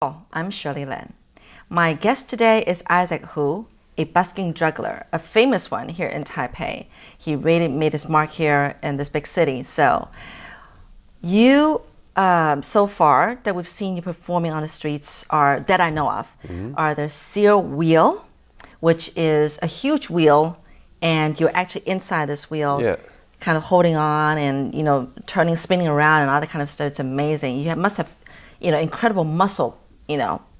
I'm Shirley Lin. My guest today is Isaac Hou, a busking juggler, a famous one here in Taipei. He really made his mark here in this big city. So you, so far that we've seen you performing on the streets are, that I know of, are the seal wheel, which is a huge wheel, and you're actually inside this wheel, kind of holding on and, turning, spinning around and all that kind of stuff. It's amazing. You must have, incredible muscle,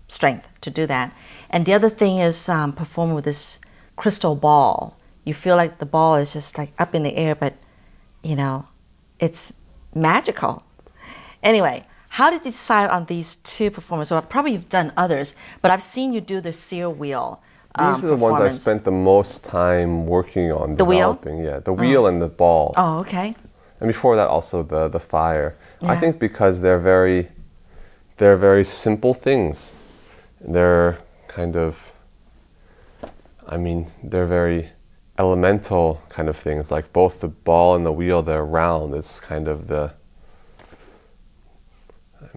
strength to do that. And the other thing is performing with this crystal ball. You feel like the ball is just like up in the air, but, it's magical. Anyway, how did you decide on these two performances? Well, probably you've done others, but I've seen you do the seal wheel. These are the ones I spent the most time working on. The developing. wheel? Yeah, the wheel and the ball. Oh, okay. And before that, also the fire. Yeah. I think because they're very simple things. They're kind of, they're very elemental kind of things. Like both the ball and the wheel, they're round. It's kind of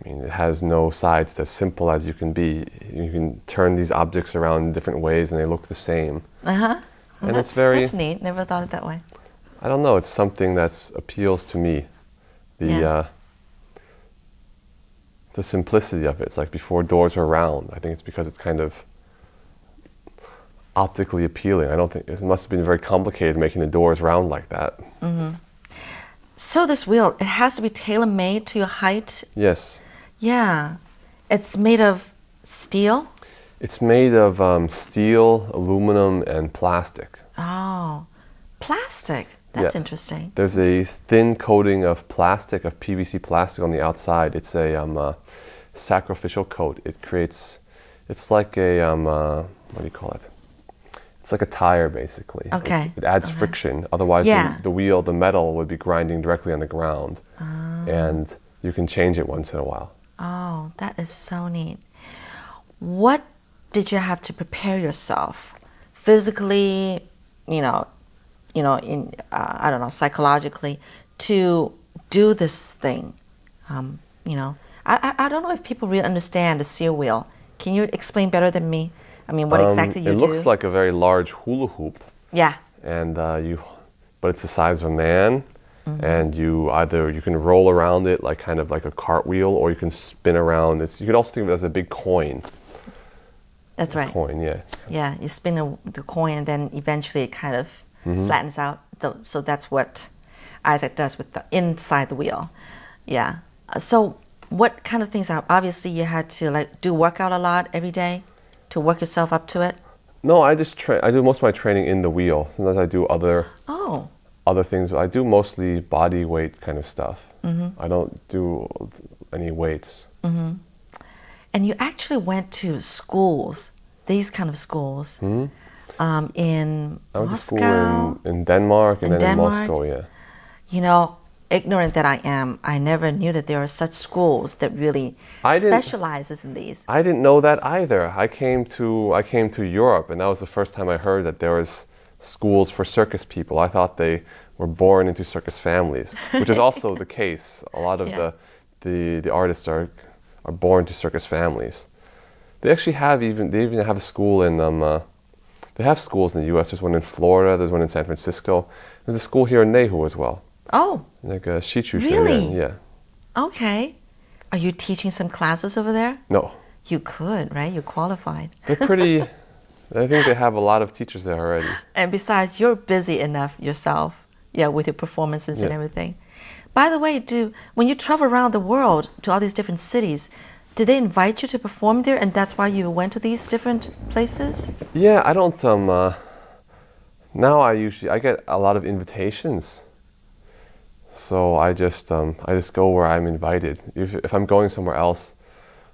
it has no sides. It's as simple as you can be. You can turn these objects around in different ways and they look the same. Well, and that's neat. Never thought of it that way. I don't know. It's something that appeals to me. The simplicity of it. It's like before doors were round. I think it's because it's kind of optically appealing. I don't think it must have been very complicated making the doors round like that. Mm-hmm. So this wheel, it has to be tailor-made to your height? Yes. Yeah. It's made of steel? It's made of steel, aluminum, and plastic. Oh, plastic. That's interesting. There's a thin coating of plastic, of PVC plastic on the outside. It's a sacrificial coat. It's like a, what do you call it? It's like a tire, basically. Okay. It adds friction. Otherwise, the wheel, the metal, would be grinding directly on the ground. And you can change it once in a while. Oh, that is so neat. What did you have to prepare yourself physically, psychologically to do this thing? I don't know if people really understand the seal wheel. Can you explain better than me? What exactly you do? It looks like a very large hula hoop. Yeah. And but it's the size of a man. Mm-hmm. And you can roll around it like kind of like a cartwheel, or you can spin around. You could also think of it as a big coin. That's right. Coin, yeah. Yeah, you spin the coin and then eventually it kind of flattens out. So that's what Isaac does with the inside the wheel. Yeah. So what kind of things are, obviously you had to do workout a lot every day to work yourself up to it? No, I just I do most of my training in the wheel. Sometimes I do other things. I do mostly body weight kind of stuff. Mm-hmm. I don't do any weights. Mm-hmm. And you actually went to schools, these kind of schools, in I went Moscow. to school in Denmark and then in Moscow, yeah. Ignorant that I am, I never knew that there are such schools that really specializes in these. I didn't know that either. I came to Europe, and that was the first time I heard that there was schools for circus people. I thought they were born into circus families, which is also the case. A lot of the artists are born to circus families. They actually even have a school in they have schools in the U.S. There's one in Florida. There's one in San Francisco. There's a school here in Nehu as well. Oh, like a戏曲学院. Really? Yeah. Okay. Are you teaching some classes over there? No. You could, right? You're qualified. They're pretty. I think they have a lot of teachers there already. And besides, you're busy enough yourself, with your performances and everything. By the way, when you travel around the world to all these different cities, did they invite you to perform there, and that's why you went to these different places? Yeah, I don't. Now I get a lot of invitations. So I just go where I'm invited. If I'm going somewhere else,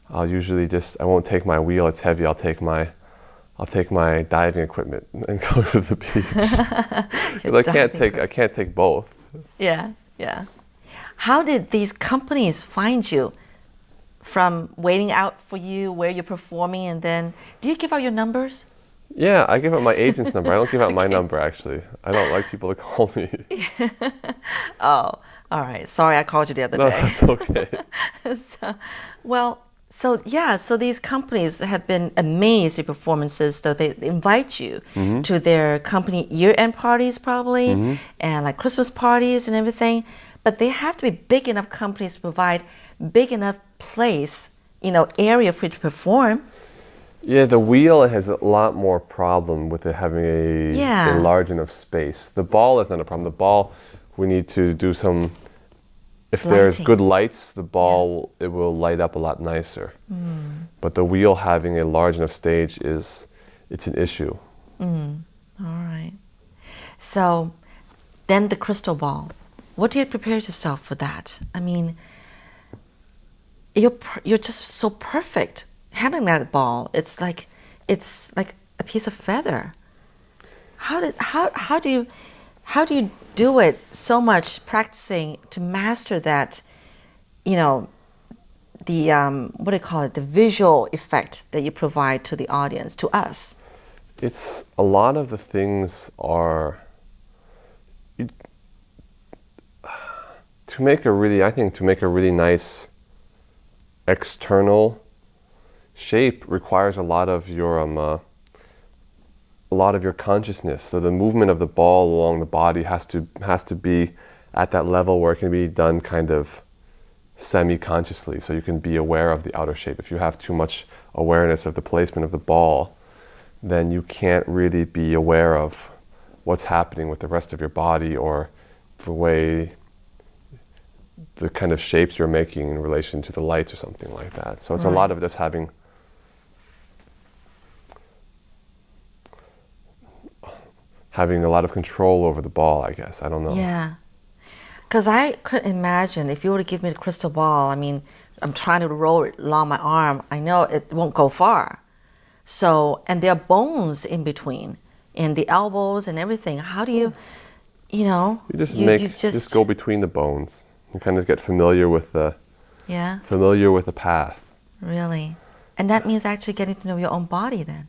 I'll usually I won't take my wheel. It's heavy. I'll take my diving equipment and go to the beach. Because I can't take both. Yeah. How did these companies find you? From waiting out for you where you're performing, and then do you give out your numbers? Yeah, I give out my agent's number. I don't give out my number, actually. I don't like people to call me. Oh, all right. Sorry I called you the other day. No, that's okay. Well, So these companies have been amazed with performances. So they invite you to their company year-end parties, probably, and like Christmas parties and everything. But they have to be big enough companies to provide big enough place, area for you to perform. Yeah, the wheel has a lot more problem with it having a large enough space. The ball is not a problem. The ball, we need to do some. If there's good lights, the ball, it will light up a lot nicer. But the wheel having a large enough stage it's an issue. All right. So then the crystal ball. What do you prepare yourself for that? I mean, you're just so perfect handling that ball. It's like a piece of feather. How do you do it so much practicing to master that, the what do you call it, the visual effect that you provide to the audience, to us? It's a lot of the things are to make a really nice external shape requires a lot of your consciousness. So the movement of the ball along the body has to be at that level where it can be done kind of semi-consciously, so you can be aware of the outer shape. If you have too much awareness of the placement of the ball, then you can't really be aware of what's happening with the rest of your body or the kind of shapes you're making in relation to the lights or something like that. So it's a lot of just having a lot of control over the ball, I guess. I don't know. Yeah. Because I couldn't imagine if you were to give me the crystal ball, I mean, I'm trying to roll it along my arm. I know it won't go far. So, and there are bones in between, in the elbows and everything. How do you, You just go between the bones. You kind of get familiar with the path. Really? And that means actually getting to know your own body then?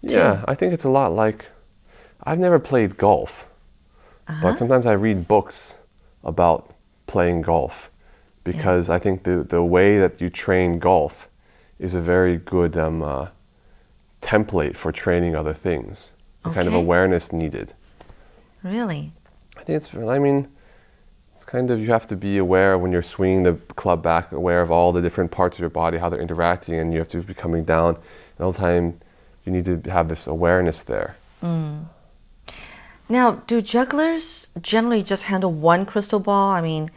Yeah, I think it's a lot like, I've never played golf, but sometimes I read books about playing golf because I think the way that you train golf is a very good template for training other things, the kind of awareness needed. Really? I think it's kind of, you have to be aware when you're swinging the club back, aware of all the different parts of your body, how they're interacting, and you have to be coming down. And all the time, you need to have this awareness there. Now, do jugglers generally just handle one crystal ball? I mean,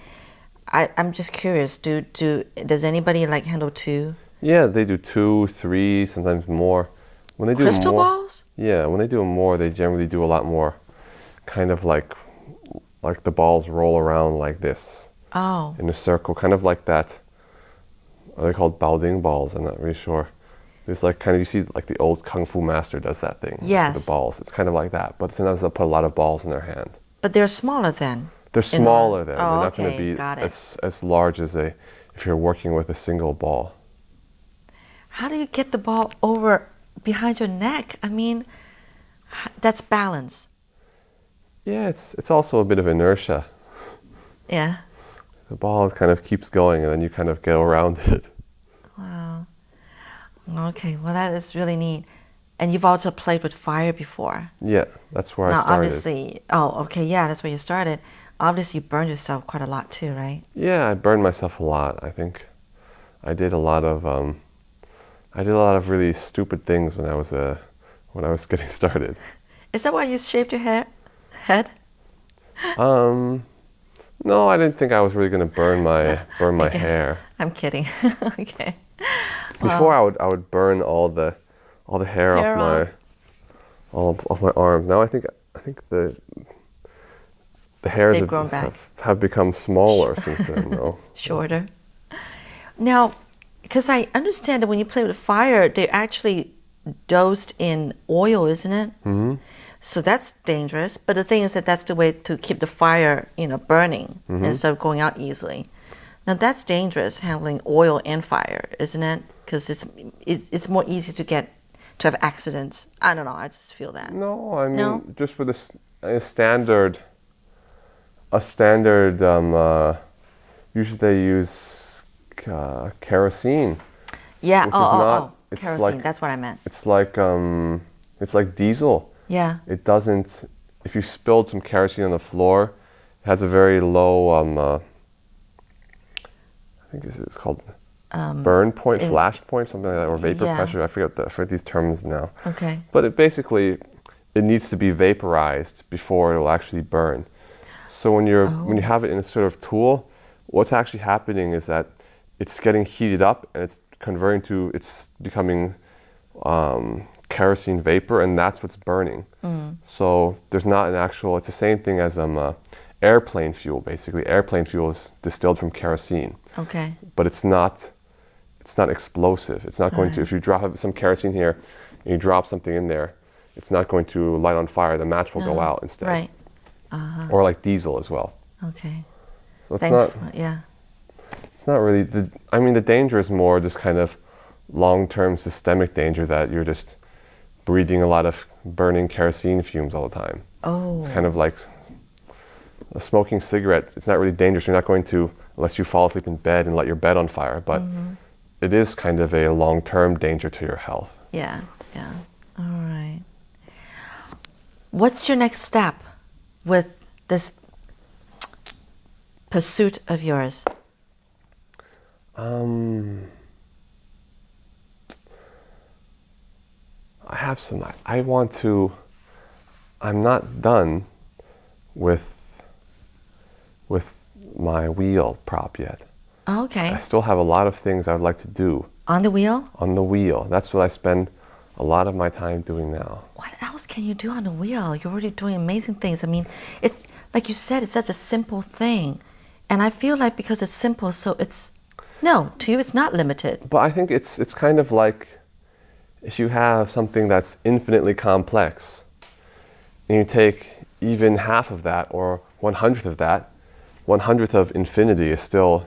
I'm just curious. Does anybody handle two? Yeah, they do 2, 3, sometimes more. When they do crystal balls? Yeah, when they do more, they generally do a lot more, kind of like the balls roll around like this. Oh. In a circle, kind of like that. Are they called baoding balls? I'm not really sure. It's you see the old Kung Fu master does that thing. Yes. With the balls. It's kind of like that. But sometimes they'll put a lot of balls in their hand. But they're smaller then? They're smaller then. Oh, they're not going to be as large as if you're working with a single ball. How do you get the ball over behind your neck? I mean, that's balance. Yeah, it's also a bit of inertia. Yeah. The ball kind of keeps going and then you kind of go around it. Wow. Okay, well that is really neat. And you've also played with fire before. Yeah, that's where I started. Obviously, that's where you started. Obviously you burned yourself quite a lot too, right? Yeah, I burned myself a lot. I think I did a lot of really stupid things when I was getting started. Is that why you shaved your head? No, I didn't think I was really going to burn my hair. I'm kidding. Okay. Before I would burn all the hair off my arms. Now I think the hairs have become smaller since then. No? Shorter. Now, because I understand that when you play with fire, they're actually dosed in oil, isn't it? Mm-hmm. So that's dangerous. But the thing is that that's the way to keep the fire, burning instead of going out easily. Now that's dangerous, handling oil and fire, isn't it? Because it's more easy to have accidents. I don't know. I just feel that. No, I mean just with a standard. Usually they use kerosene. Yeah. Which is not, it's kerosene. like, That's what I meant. It's like diesel. Yeah. It doesn't, if you spilled some kerosene on the floor, it has a very low, I think it's called burn point, flash point, something like that, or vapor pressure. I forget these terms now. Okay. But it needs to be vaporized before it will actually burn. So when you have it in a sort of tool, what's actually happening is that it's getting heated up and it's becoming kerosene vapor, and that's what's burning. So there's not an actual, it's the same thing as airplane fuel, basically. Airplane fuel is distilled from kerosene. Okay. But it's not explosive. It's not going to, if you drop some kerosene here and you drop something in there, it's not going to light on fire. The match will go out instead. Right. Or like diesel as well. Okay. So it's Thanks. It's not really, the danger is more just kind of long-term systemic danger that you're just breathing a lot of burning kerosene fumes all the time. Oh. It's kind of like a smoking cigarette. It's not really dangerous. You're not going to, unless you fall asleep in bed and light your bed on fire, but it is kind of a long-term danger to your health. Yeah. All right. What's your next step with this pursuit of yours? I have some. I'm not done with my wheel prop yet. Okay. I still have a lot of things I would like to do. On the wheel? On the wheel. That's what I spend a lot of my time doing now. What else can you do on the wheel? You're already doing amazing things. I mean, it's like you said, it's such a simple thing. And I feel like because it's simple, so to you it's not limited. But I think it's kind of like if you have something that's infinitely complex and you take even half of that or 1/100th of that, 1/100th of infinity is still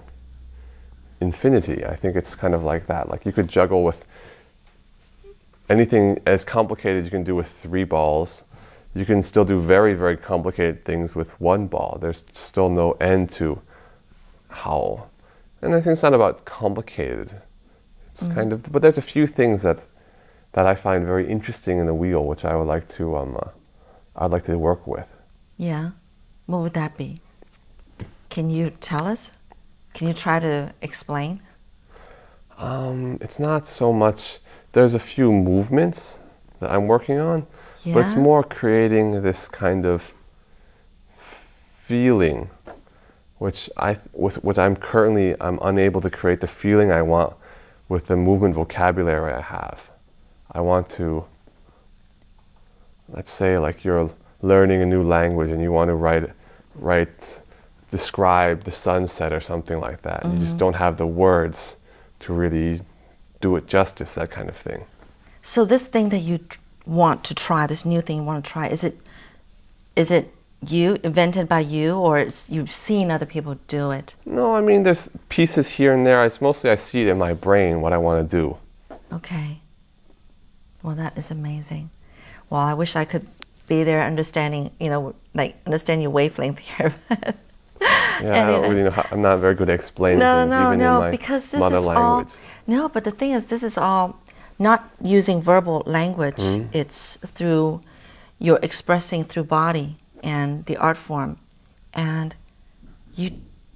infinity. I think it's kind of like that. Like you could juggle with anything as complicated as you can do with 3 balls. You can still do very, very complicated things with 1 ball. There's still no end to how. And I think it's not about complicated. It's kind of, but there's a few things that I find very interesting in the wheel, which I would like to, I'd like to work with. Yeah. What would that be? Can you tell us? Can you try to explain? It's not so much, there's a few movements that I'm working on, but it's more creating this kind of feeling, which I'm unable to create the feeling I want with the movement vocabulary I have. I want to, let's say like you're learning a new language and you want to describe the sunset or something like that. You just don't have the words to really do it justice, that kind of thing. So this thing that you want to try, this new thing you want to try, is it you, invented by you, or you've seen other people do it? No, I mean there's pieces here and there. It's mostly I see it in my brain what I want to do. Okay. Well, that is amazing. Well, I wish I could be there understanding your wavelength here. Yeah, I don't really know I'm not very good at explaining things, even in my because mother language. But the thing is, this is all not using verbal language. It's through your expressing through body and the art form. And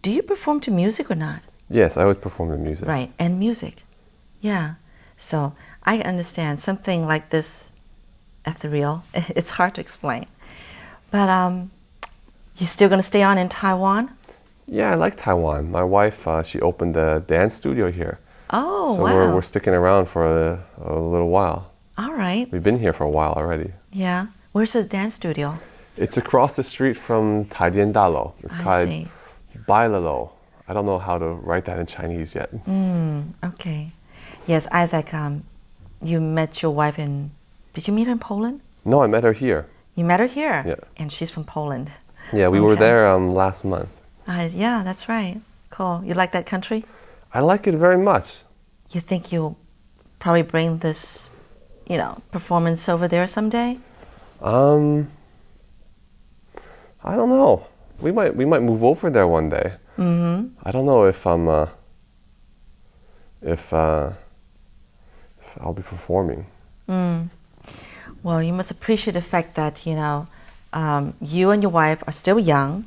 do you perform to music or not? Yes, I always perform the music. Right, and music. Yeah. So I understand something like this ethereal. It's hard to explain. But you still going to stay on in Taiwan? Yeah, I like Taiwan. My wife, she opened a dance studio here. Oh, so wow. we're sticking around for a little while. All right. We've been here for a while already. Yeah. Where's the dance studio? It's across the street from Taidian Dalo. It's called Bailalo. I don't know how to write that in Chinese yet. Okay. Yes, Isaac, you met your wife did you meet her in Poland? No, I met her here. You met her here? Yeah. And she's from Poland. Yeah, we were there last month. Yeah, that's right. Cool. You like that country? I like it very much. You think you'll probably bring this, performance over there someday? I don't know. We might move over there one day. I don't know if I'll be performing. Well, you must appreciate the fact that, you and your wife are still young.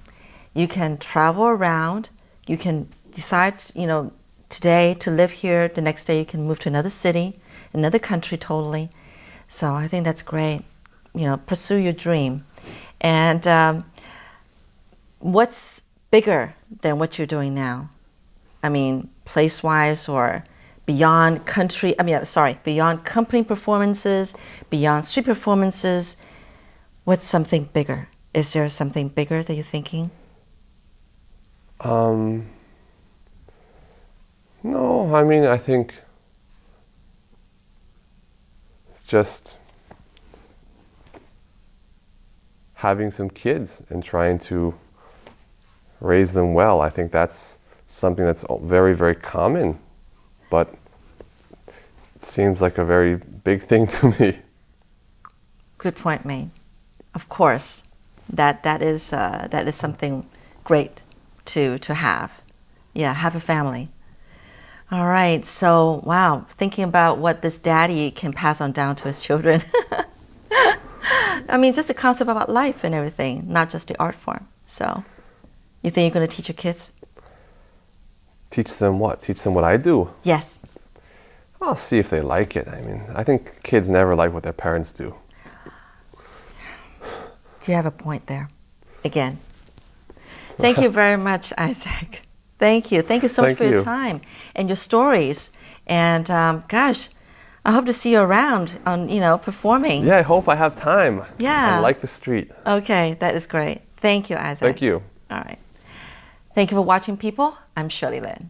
You can travel around. You can decide, today to live here. The next day you can move to another city, another country totally. So I think that's great. Pursue your dream. And what's bigger than what you're doing now? I mean, place-wise or beyond beyond company performances, beyond street performances. What's something bigger? Is there something bigger that you're thinking? No, I think it's just having some kids and trying to raise them well. I think that's something that's very, very common, but it seems like a very big thing to me. Good point made. Of course, that is something great to have. Yeah, have a family. All right, so wow, thinking about what this daddy can pass on down to his children. Just the concept about life and everything, not just the art form. So, you think you're going to teach your kids? Teach them what? Teach them what I do? Yes. I'll see if they like it. I think kids never like what their parents do. You have a point there. Again. Thank you very much, Isaac. Thank you. Thank you so much for your time and your stories. And gosh, I hope to see you around on, performing. Yeah, I hope I have time. Yeah. I like the street. Okay, that is great. Thank you, Isaac. Thank you. All right. Thank you for watching, people. I'm Shirley Lin.